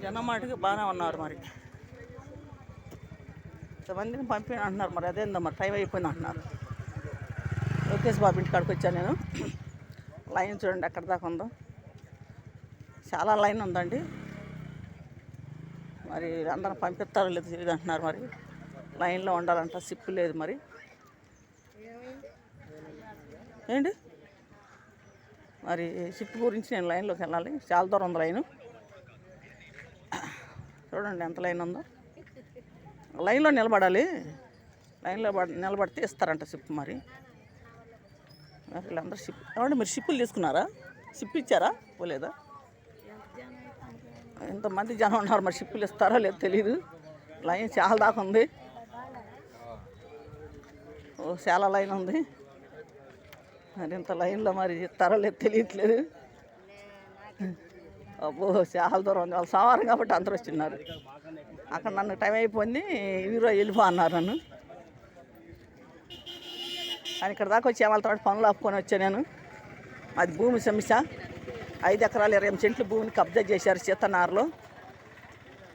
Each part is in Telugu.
జనం మాటకి బాగానే ఉన్నారు మరి. ఇంతమందిని పంపిణీ అంటున్నారు మరి. అదేందో మరి టైం అయిపోయింది అంటున్నారు. లోకేష్ బాబు ఇంటికాడికి వచ్చాను నేను. లైన్ చూడండి ఎక్కడ దాకా ఉందో. చాలా లైన్ ఉందండి. మరి అందరం పంపిస్తారో లేదు తెలియదు అంటున్నారు. మరి లైన్లో ఉండాలంట, సిప్పు లేదు మరి. ఏంటి మరి సిప్పు గురించి నేను లైన్లోకి వెళ్ళాలి. చాలా దూరం ఉంది లైను. చూడండి ఎంత లైన్ ఉందో. లైన్లో నిలబడాలి. లైన్లో నిలబడితే ఇస్తారంట సిప్పు మరి. వీళ్ళందరూ షిప్ ఏమంటే మీరు షిప్పులు తీసుకున్నారా? షిప్ ఇచ్చారా పోలేదా? ఎంతమంది జనం ఉన్నారు మరి. షిప్పులు ఇస్తారో లేదో తెలీదు. లైన్ చాలా దాకా ఉంది. ఓ చాలా లైన్ ఉంది మరి. ఇంత లైన్లో మరి ఇస్తారో లేదో తెలియట్లేదు. అబ్బో చాలా దూరం ఉంది. వాళ్ళు సోమవారం కాబట్టి అందరూ వచ్చిన్నారు. అక్కడ నన్ను టైం అయిపోయింది, ఈరోజు వెళ్ళిపో అన్నారు నన్ను. కానీ ఇక్కడ దాకా వచ్చి వాళ్ళతో పనులు ఆపుకొని వచ్చాను నేను. అది భూమి సమస్య. 5 ఎకరాలు 28 సెంట్లు భూమిని కబ్జా చేశారు సీతనారులో.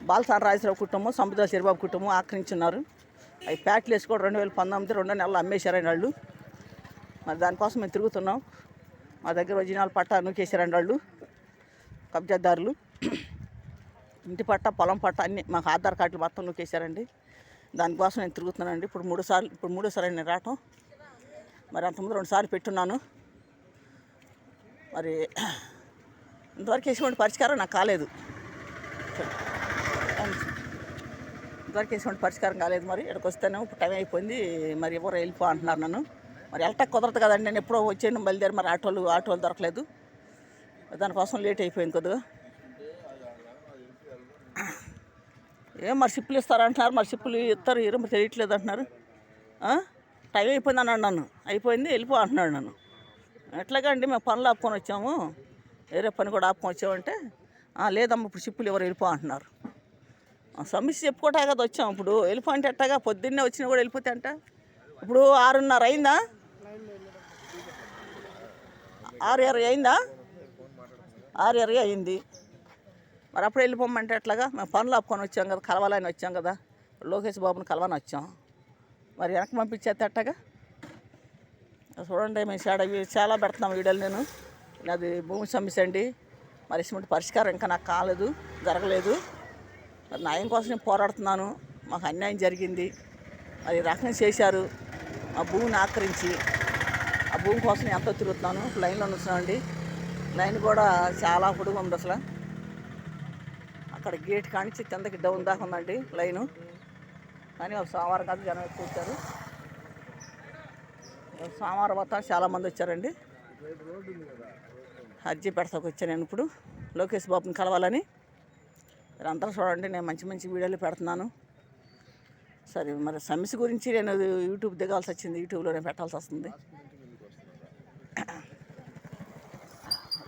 బాలసాని రాజేశ్వరరావు కుటుంబం, సముద్ర చిరబాబు కుటుంబం ఆక్రమించున్నారు. అవి ప్యాట్లు వేసి కూడా 2019 2 నెలలు అమ్మేశారండి వాళ్ళు. మరి దానికోసం మేము తిరుగుతున్నాం. మా దగ్గర ఒరిజినల్ పట్టా నూకేశారండి వాళ్ళు కబ్జాదారులు. ఇంటి పట్ట, పొలం పట్ట అన్నీ మాకు ఆధార్ కార్డులు మొత్తం నూకేశారండి. దానికోసం నేను తిరుగుతున్నానండి. ఇప్పుడు మూడోసారి నేను రావటం. మరి అంతకుముందు 2 సార్లు పెట్టున్నాను. మరి ఇంతవరకు వేసినటువంటి పరిష్కారం నాకు కాలేదు. ఇంతవరకు వేసినటువంటి పరిష్కారం కాలేదు. మరి ఇక్కడికి వస్తేనే ఇప్పుడు టైం అయిపోయింది. మరి ఎవరు వెళ్ళిపో అంటున్నారు నన్ను. మరి వెళ్ళటం కుదరదు కదండి. నేను ఎప్పుడో వచ్చాను బయలుదేరి. మరి ఆటోలు దొరకలేదు. దానికోసం లేట్ అయిపోయింది కొద్దిగా. ఏం మరి షిప్పులు ఇస్తారంటున్నారు. మరి షిప్పులు ఇస్తారు ఇరు మరి తెలియట్లేదు అంటున్నారు. టైం అయిపోయింది అన్నాడు నన్ను. అయిపోయింది వెళ్ళిపో అంటున్నాడు నన్ను. ఎట్లాగండి మేము పనులు ఆపుకొని వచ్చాము, వేరే పని కూడా ఆపుకొని వచ్చామంటే లేదమ్మా ఇప్పుడు షిప్పులు ఎవరు వెళ్ళిపో అంటున్నారు. సమస్య చెప్పుకోవటా కదా వచ్చాము. ఇప్పుడు వెళ్ళిపో అంటే ఎట్టాగా? పొద్దున్నే వచ్చినా కూడా వెళ్ళిపోతే అంట. ఇప్పుడు 6:30 అయిందా? 6:20 అయిందా? 6:20 అయింది. మరి అప్పుడు వెళ్ళిపోమంటే ఎట్లాగా? మేము పనులు ఆపుకొని వచ్చాం కదా, కలవాలని వచ్చాం కదా, లోకేష్ బాబుని కలవని వచ్చాం. మరి వెనక్కి పంపించేస్తే ఎట్టాగా? చూడండి మేము చాలా పెడుతున్నాం వీడియోలు నేను. అది భూమి సమస్య అండి. మరి ఇటువంటి పరిష్కారం ఇంకా నాకు కాలేదు, జరగలేదు. మరి న్యాయం కోసం నేను పోరాడుతున్నాను. మాకు అన్యాయం జరిగింది. మరి రకం చేశారు. ఆ భూమిని ఆక్రమించి ఆ భూమి కోసం ఎంతో తిరుగుతున్నాను. లైన్లో నుంచున్నామండి. లైన్ కూడా చాలా పొడుగు ఉంది అసలు. అక్కడ గేట్ కానించి కిందకి డౌన్ దాకా ఉందండి లైను. కానీ ఒక సోమవారం కాదు జనం ఎక్కువ వచ్చారు. సోమవారం మొత్తం చాలామంది వచ్చారండి. అర్జీ పెడతాకు వచ్చాను నేను ఇప్పుడు లోకేష్ బాబుని కలవాలని. మీరు అందరూ చూడండి, నేను మంచి మంచి వీడియోలు పెడుతున్నాను. సరే మరి సమస్య గురించి నేను యూట్యూబ్ దిగాల్సి వచ్చింది. యూట్యూబ్లో నేను పెట్టాల్సి వస్తుంది.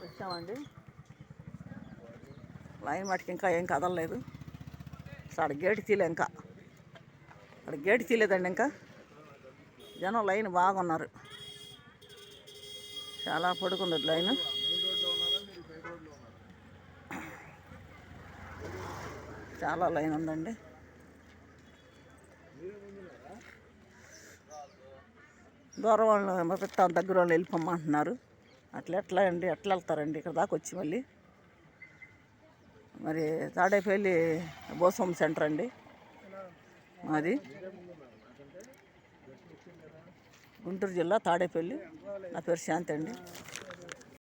వచ్చామండి. లైన్ మటుకు ఇంకా ఏం కదలలేదు. అక్కడ గేటు తీయలేదండి ఇంకా. జనం లైన్ బాగున్నారు. చాలా పొడుగుంది లైన్. చాలా లైన్ ఉందండి. దూరం వాళ్ళు పంపిస్తాం, దగ్గర వాళ్ళు వెళ్ళిపోమ్మంటున్నారు. ఎట్లా అండి? ఎట్లా వెళ్తారండి ఇక్కడ దాకా వచ్చి? మళ్ళీ మరి తాడేపల్లి బోసం సెంటర్ అండి మాది, గుంటూరు జిల్లా తాడేపల్లి. నా పేరు శాంతి అండి.